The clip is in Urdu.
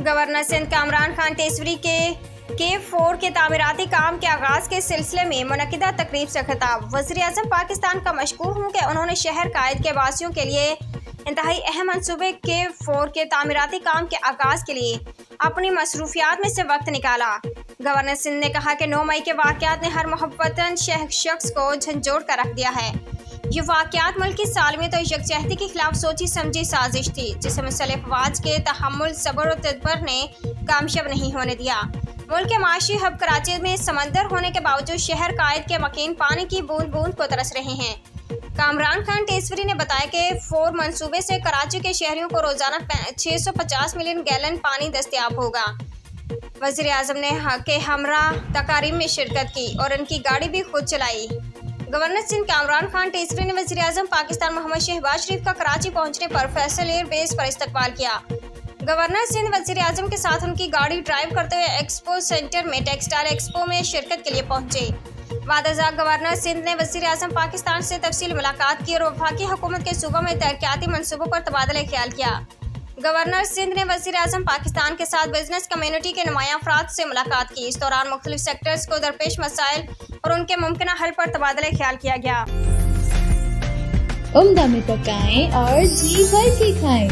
گورنر سندھ کامران خان تیسوری کے 4 کے تعمیراتی کام کے آغاز کے سلسلے میں منعقدہ تقریب سے خطاب۔ وزیر اعظم پاکستان کا مشکور ہوں کہ انہوں نے شہر قائد کے واسیوں کے لیے انتہائی اہم منصوبے کے 4 کے تعمیراتی کام کے آغاز کے لیے اپنی مصروفیات میں سے وقت نکالا۔ گورنر سندھ نے کہا کہ 9 مئی کے واقعات نے ہر محب وطن شخص کو جھنجھوڑ کر رکھ دیا ہے۔ یہ واقعات ملک کی سالمیت اور یکجہتی کے خلاف سوچی سمجھی سازش تھی، جسے مختلف افواج کے تحمل، صبر و تدبر نے کامیاب نہیں ہونے دیا۔ ملک کے معاشی ہب کراچی میں سمندر ہونے کے باوجود شہر قائد کے مکین پانی کی بوند بوند کو ترس رہے ہیں۔ کامران خان تیسوری نے بتایا کہ 4 منصوبے سے کراچی کے شہریوں کو روزانہ 650 ملین گیلن پانی دستیاب ہوگا۔ وزیر اعظم نے کے ہمراہ تقاریب میں شرکت کی اور ان کی گاڑی بھی خود چلائی۔ گورنر سندھ کامران خان تیسوری نے وزیر اعظم پاکستان محمد شہباز شریف کا کراچی پہنچنے پر فیصل ایئر بیس پر استقبال کیا۔ گورنر سندھ وزیر اعظم کے ساتھ ان کی گاڑی ڈرائیو کرتے ہوئے ایکسپو سینٹر میں ٹیکسٹائل ایکسپو میں شرکت کے لیے پہنچے۔ بعد ازاں گورنر سندھ نے وزیر اعظم پاکستان سے تفصیل ملاقات کی اور وفاقی حکومت کے صوبوں میں ترقیاتی منصوبوں پر تبادلہ خیال کیا۔ گورنر سندھ نے وزیر اعظم پاکستان کے ساتھ بزنس کمیونٹی کے نمایاں افراد سے ملاقات کی۔ اس دوران مختلف سیکٹرز کو درپیش مسائل اور ان کے ممکنہ حل پر تبادلہ خیال کیا گیا۔ عمدہ میں پکائیں اور جی بھر کے کھائیں۔